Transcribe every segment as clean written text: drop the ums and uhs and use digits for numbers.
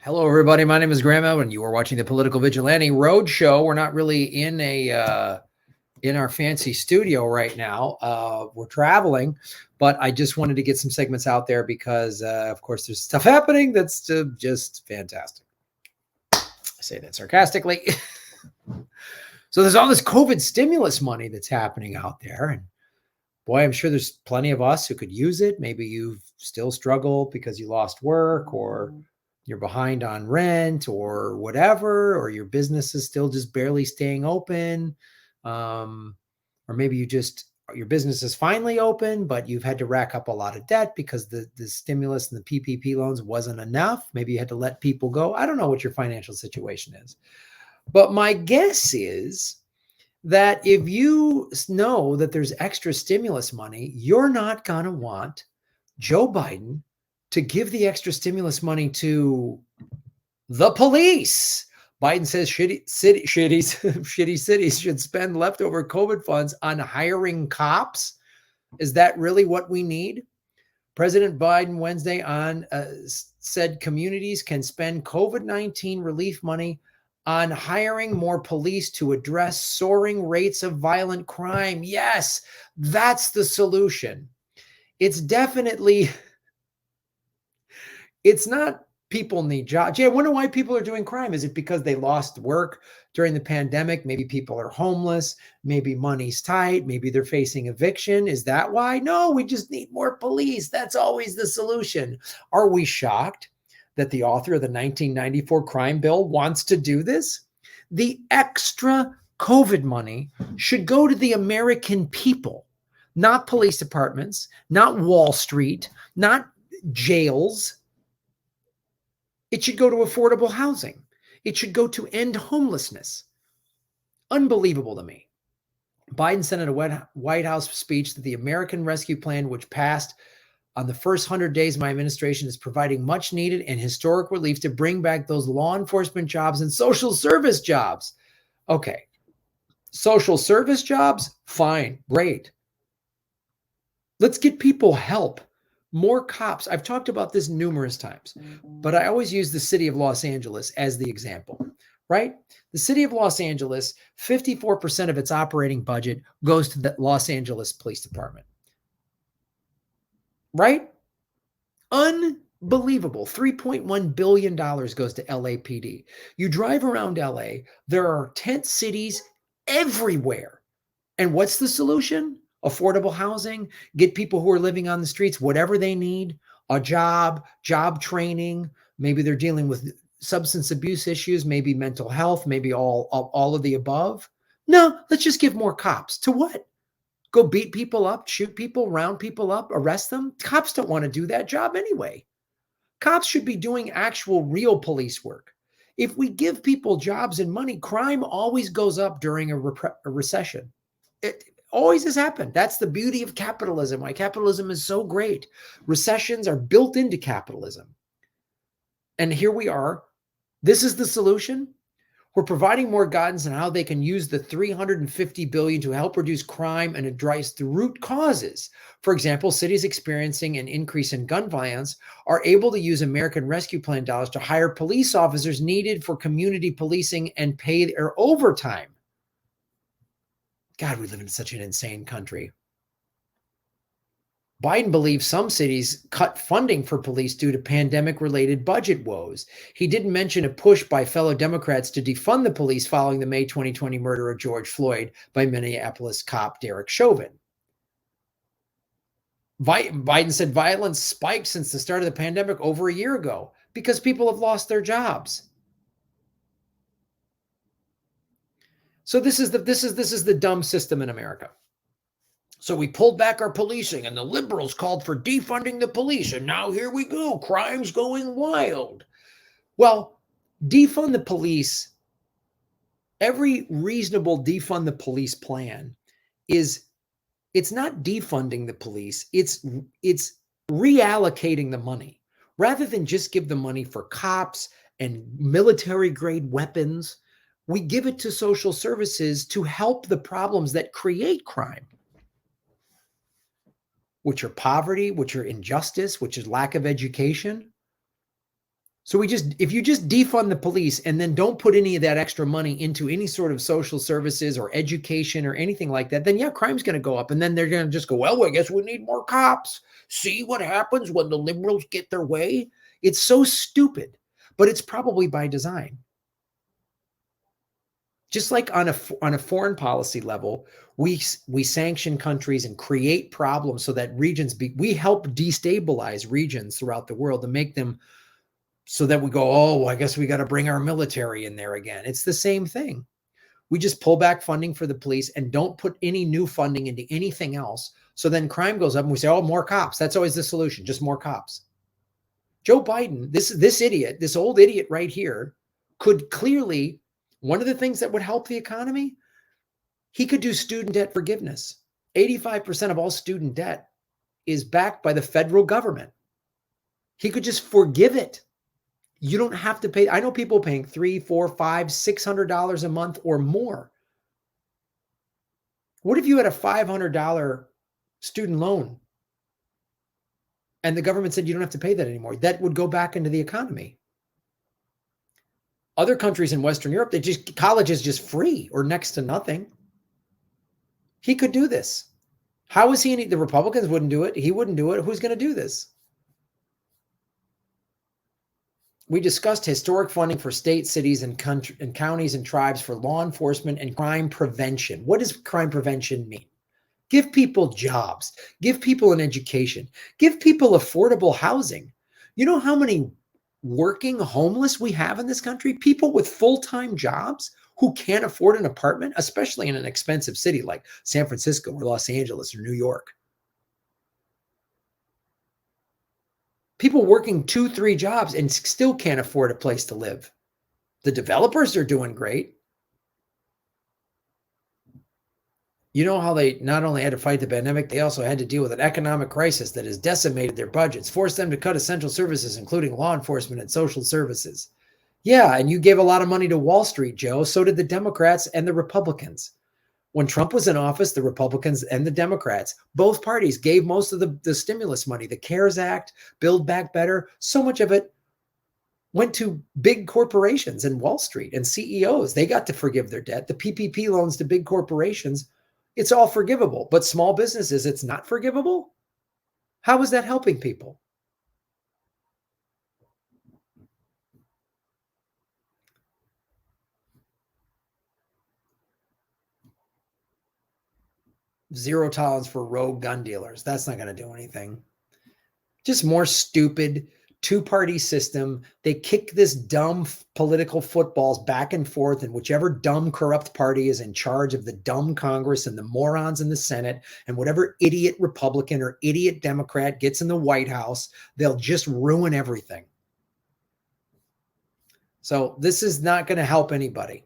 Hello, everybody. My name is Graham Elwood, and you are watching the Political Vigilante Roadshow. We're not really in our fancy studio right now. We're traveling, but I just wanted to get some segments out there because, of course, there's stuff happening that's just fantastic. I say that sarcastically. So there's all this COVID stimulus money that's happening out there, and boy, I'm sure there's plenty of us who could use it. Maybe you still struggle because you lost work, or you're behind on rent, or whatever, or your business is still just barely staying open. Or maybe your business is finally open, but you've had to rack up a lot of debt because the stimulus and the PPP loans wasn't enough. Maybe you had to let people go. I don't know what your financial situation is, but my guess is that if you know that there's extra stimulus money, you're not going to want Joe Biden to give the extra stimulus money to the police. Biden says shitty cities should spend leftover COVID funds on hiring cops. Is that really what we need? President Biden Wednesday said communities can spend COVID-19 relief money on hiring more police to address soaring rates of violent crime. Yes, that's the solution. It's not people need jobs. Yeah, I wonder why people are doing crime. Is it because they lost work during the pandemic? Maybe people are homeless. Maybe money's tight. Maybe they're facing eviction. Is that why? No, we just need more police. That's always the solution. Are we shocked that the author of the 1994 crime bill wants to do this? The extra COVID money should go to the American people, not police departments, not Wall Street, not jails. It should go to affordable housing. It should go to end homelessness. Unbelievable to me. Biden said in a White House speech that the American Rescue Plan, which passed on the first 100 days of my administration, is providing much needed and historic relief to bring back those law enforcement jobs and social service jobs. Okay. Social service jobs? Fine. Great. Let's get people help. More cops. I've talked about this numerous times, but I always use the city of Los Angeles as the example, right? The city of Los Angeles, 54% of its operating budget goes to the Los Angeles Police Department, right? Unbelievable. $3.1 billion goes to LAPD. You drive around LA, there are tent cities everywhere. And what's the solution? Affordable housing, get people who are living on the streets whatever they need, a job training. Maybe they're dealing with substance abuse issues, maybe mental health, maybe all of the above. No, let's just give more cops. To what? Go beat people up, shoot people, round people up, arrest them? Cops don't want to do that job anyway. Cops should be doing actual real police work. If we give people jobs and money, crime always goes up during a recession. It always has happened. That's the beauty of capitalism, why capitalism is so great. Recessions are built into capitalism. And here we are. This is the solution. We're providing more guidance on how they can use the $350 billion to help reduce crime and address the root causes. For example, cities experiencing an increase in gun violence are able to use American Rescue Plan dollars to hire police officers needed for community policing and pay their overtime. God, we live in such an insane country. Biden believes some cities cut funding for police due to pandemic-related budget woes. He didn't mention a push by fellow Democrats to defund the police following the May 2020 murder of George Floyd by Minneapolis cop Derek Chauvin. Biden said violence spiked since the start of the pandemic over a year ago because people have lost their jobs. So this is the dumb system in America. So we pulled back our policing and the liberals called for defunding the police. And now here we go. Crime's going wild. Well, defund the police. Every reasonable defund the police plan it's not defunding the police. It's reallocating the money rather than just give the money for cops and military grade weapons. We give it to social services to help the problems that create crime, which are poverty, which are injustice, which is lack of education. So if you just defund the police and then don't put any of that extra money into any sort of social services or education or anything like that, then yeah, crime's going to go up. And then they're going to just go, well, I guess we need more cops. See what happens when the liberals get their way? It's so stupid, but it's probably by design. Just like on a foreign policy level, we sanction countries and create problems so that we help destabilize regions throughout the world to make them so that we go, oh, I guess we got to bring our military in there again. It's the same thing. We just pull back funding for the police and don't put any new funding into anything else. So then crime goes up and we say, oh, more cops. That's always the solution, just more cops. Joe Biden, this idiot, this old idiot right here, could clearly, one of the things that would help the economy, he could do student debt forgiveness. 85% of all student debt is backed by the federal government. He could just forgive it. You don't have to pay. I know people paying $300, $400, $500, $600 a month or more. What if you had a $500 student loan and the government said you don't have to pay that anymore? That would go back into the economy. Other countries in Western Europe, college is just free or next to nothing. He could do this. How is he? The Republicans wouldn't do it. He wouldn't do it. Who's going to do this? We discussed historic funding for states, cities, and counties and tribes for law enforcement and crime prevention. What does crime prevention mean? Give people jobs. Give people an education. Give people affordable housing. You know how many working homeless we have in this country? People with full-time jobs who can't afford an apartment, especially in an expensive city like San Francisco or Los Angeles or New York. People working 2-3 jobs and still can't afford a place to live. The developers are doing great. You know how they not only had to fight the pandemic, they also had to deal with an economic crisis that has decimated their budgets, forced them to cut essential services, including law enforcement and social services. Yeah, and you gave a lot of money to Wall Street, Joe. So did the Democrats and the Republicans. When Trump was in office, the Republicans and the Democrats, both parties gave most of the stimulus money, the CARES Act, Build Back Better. So much of it went to big corporations and Wall Street and CEOs. They got to forgive their debt. The PPP loans to big corporations, it's all forgivable. But small businesses, it's not forgivable? How is that helping people? Zero tolerance for rogue gun dealers. That's not going to do anything. Just more stupid two-party system. They kick this dumb political footballs back and forth, and whichever dumb corrupt party is in charge of the dumb Congress and the morons in the Senate, and whatever idiot Republican or idiot Democrat gets in the White House, they'll just ruin everything. So this is not going to help anybody.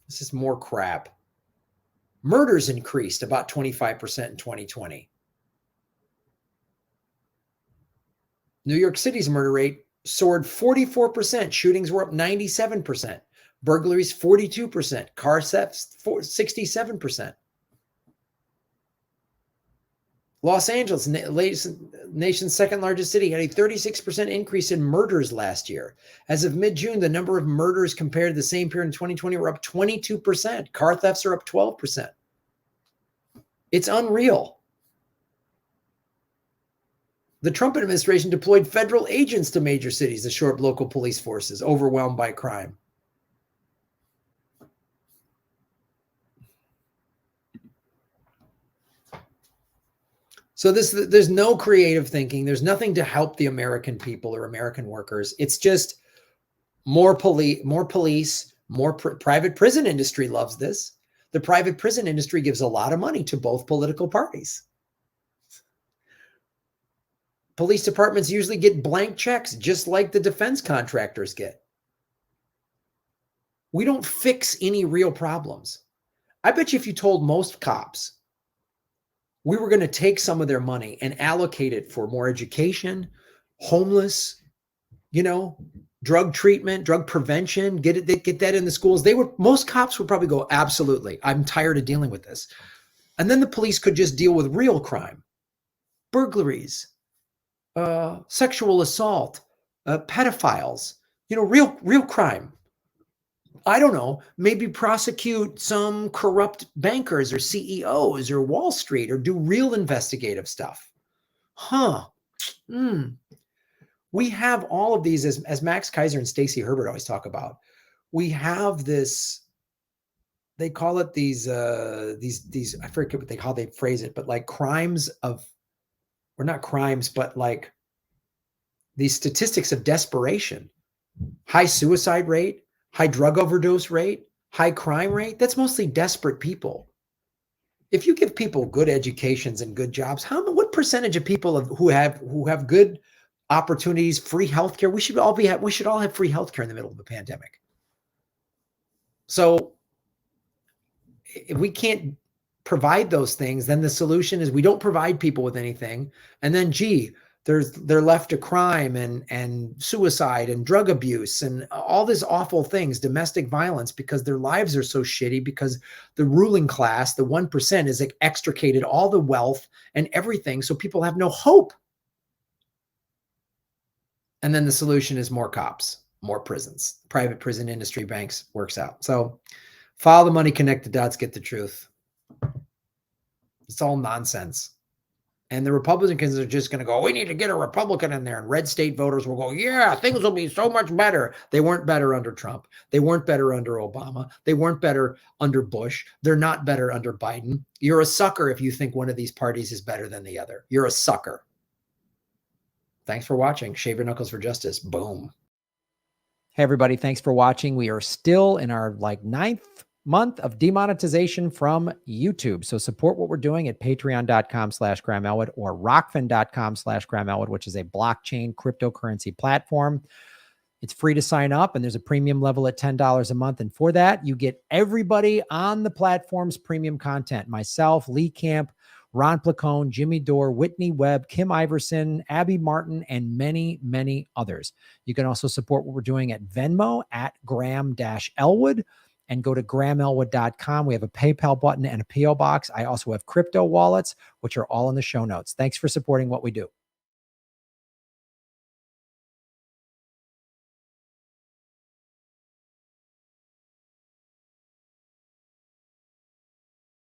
This is more crap. Murders increased about 25% in 2020. New York City's murder rate soared 44%. Shootings were up 97%. Burglaries 42%. Car thefts 67%. Los Angeles, nation's second largest city, had a 36% increase in murders last year. As of mid-June, the number of murders compared to the same period in 2020 were up 22%. Car thefts are up 12%. It's unreal. The Trump administration deployed federal agents to major cities to shore up local police forces overwhelmed by crime. So there's no creative thinking. There's nothing to help the American people or American workers. It's just more police, more private prison industry loves this. The private prison industry gives a lot of money to both political parties. Police departments usually get blank checks, just like the defense contractors get. We don't fix any real problems. I bet you if you told most cops we were going to take some of their money and allocate it for more education, homeless, drug treatment, drug prevention, get that in the schools. Most cops would probably go, absolutely. I'm tired of dealing with this. And then the police could just deal with real crime, burglaries, sexual assault, pedophiles, real crime. I don't know, maybe prosecute some corrupt bankers or CEOs or Wall Street, or do real investigative stuff. We have all of these, as Max Kaiser and Stacey Herbert always talk about. We have this, they call it these, I forget what how they phrase it, but like crimes of, or not crimes, but like these statistics of desperation, high suicide rate, high drug overdose rate, high crime rate. That's mostly desperate people. If you give people good educations and good jobs, what percentage of people who have good opportunities, free healthcare? We should all have free healthcare in the middle of a pandemic. So if we can't provide those things, then the solution is we don't provide people with anything. And then, they're left to crime and suicide and drug abuse and all these awful things, domestic violence, because their lives are so shitty, because the ruling class, the 1%, is like extricated all the wealth and everything. So people have no hope. And then the solution is more cops, more prisons, private prison industry, banks, works out. So follow the money, connect the dots, get the truth. It's all nonsense. And the Republicans are just going to go, we need to get a Republican in there. And red state voters will go, yeah, things will be so much better. They weren't better under Trump. They weren't better under Obama. They weren't better under Bush. They're not better under Biden. You're a sucker if you think one of these parties is better than the other. You're a sucker. Thanks for watching. Shave your knuckles for justice. Boom. Hey, everybody. Thanks for watching. We are still in our 9th month of demonetization from YouTube. So support what we're doing at patreon.com/Graham Elwood or rockfin.com/Graham Elwood, which is a blockchain cryptocurrency platform. It's free to sign up, and there's a premium level at $10 a month. And for that, you get everybody on the platform's premium content. Myself, Lee Camp, Ron Placone, Jimmy Dore, Whitney Webb, Kim Iverson, Abby Martin, and many, many others. You can also support what we're doing at Venmo at Graham-Elwood. And go to GrahamElwood.com. We have a PayPal button and a PO box. I also have crypto wallets, which are all in the show notes. Thanks for supporting what we do.